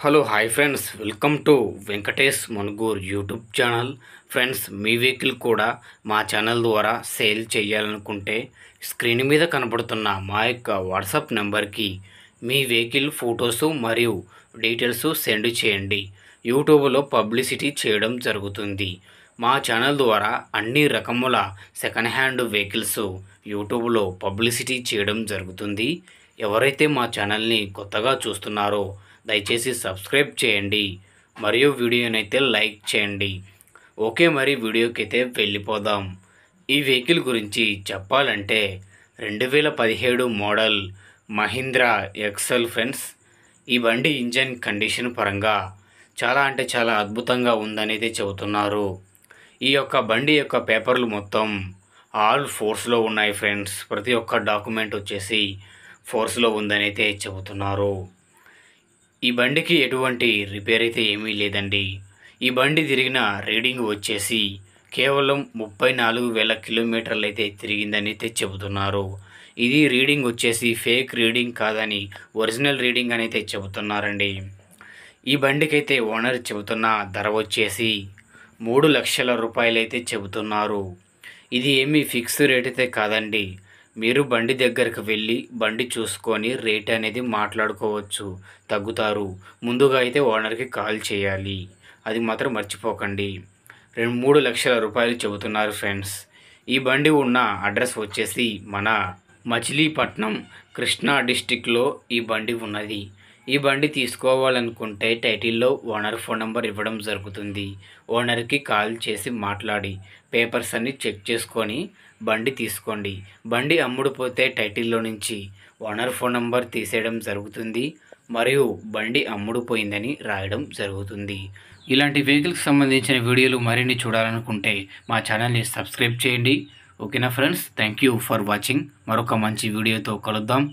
Hello hi friends, welcome to Venkatesh Manugur YouTube channel. Friends, me vehicle కూడా మా channel ద్వారా sale చేయాలనుకుంటే స్క్రీన్ మీద కనబడుతున్న మా యొక్క వాట్సాప్ నెంబర్కి మీ వెహికల్ ఫొటోసు మరియు డీటెయిల్స్ సెండ్ చేయండి. యూట్యూబ్లో పబ్లిసిటీ చేయడం జరుగుతుంది. మా ఛానల్ ద్వారా అన్ని రకముల సెకండ్ హ్యాండ్ వెహికల్స్ యూట్యూబ్లో పబ్లిసిటీ చేయడం జరుగుతుంది. ఎవరైతే మా ఛానల్ని కొత్తగా చూస్తున్నారో దయచేసి సబ్స్క్రైబ్ చేయండి మరియు వీడియోనైతే లైక్ చేయండి. ఓకే, మరి వీడియోకి అయితే వెళ్ళిపోదాం. ఈ వెహికల్ గురించి చెప్పాలంటే 2017 మోడల్ మహీంద్రా ఎక్సెల్ ఫ్రెండ్స్. ఈ బండి ఇంజన్ కండిషన్ పరంగా చాలా అంటే చాలా అద్భుతంగా ఉందనైతే చెబుతున్నారు. ఈ యొక్క బండి యొక్క పేపర్లు మొత్తం ఆల్ ఫోర్స్లో ఉన్నాయి ఫ్రెండ్స్. ప్రతి ఒక్క డాక్యుమెంట్ వచ్చేసి ఫోర్స్లో ఉందనైతే చెబుతున్నారు. ఈ బండికి ఎటువంటి రిపేర్ అయితే ఏమీ లేదండి. ఈ బండి తిరిగిన రీడింగ్ వచ్చేసి కేవలం 34,000 కిలోమీటర్లు అయితే తిరిగిందని అయితే చెబుతున్నారు. ఇది రీడింగ్ వచ్చేసి ఫేక్ రీడింగ్ కాదని ఒరిజినల్ రీడింగ్ అని అయితే చెబుతున్నారండి. ఈ బండికి అయితే ఓనర్ చెబుతున్న ధర వచ్చేసి 3 లక్షల రూపాయలు అయితే చెబుతున్నారు. ఇది ఏమీ ఫిక్స్ రేట్ అయితే కాదండి. మీరు బండి దగ్గరకు వెళ్ళి బండి చూసుకొని రేట్ అనేది మాట్లాడుకోవచ్చు, తగ్గుతారు. ముందుగా అయితే ఓనర్కి కాల్ చేయాలి, అది మాత్రం మర్చిపోకండి. 3 లక్షల రూపాయలు చెబుతున్నారు ఫ్రెండ్స్. ఈ బండి ఉన్న అడ్రస్ వచ్చేసి మన మచిలీపట్నం, కృష్ణా డిస్టిక్లో ఈ బండి ఉన్నది. ఈ బండి తీసుకోవాలనుకుంటే టైటిల్లో ఓనర్ ఫోన్ నెంబర్ ఇవ్వడం జరుగుతుంది. ఓనర్కి కాల్ చేసి మాట్లాడి పేపర్స్ అన్ని చెక్ చేసుకొని బండి తీసుకోండి. బండి అమ్ముడుపోతే టైటిల్లో నుంచి ఓనర్ ఫోన్ నెంబర్ తీసేయడం జరుగుతుంది మరియు బండి అమ్ముడుపోయిందని రాయడం జరుగుతుంది. ఇలాంటి వెహికల్కి సంబంధించిన వీడియోలు మరిన్ని చూడాలనుకుంటే మా ఛానల్ని సబ్స్క్రైబ్ చేయండి. ఓకేనా friends, thank you for watching. మరొక మంచి వీడియోతో కలుద్దాం.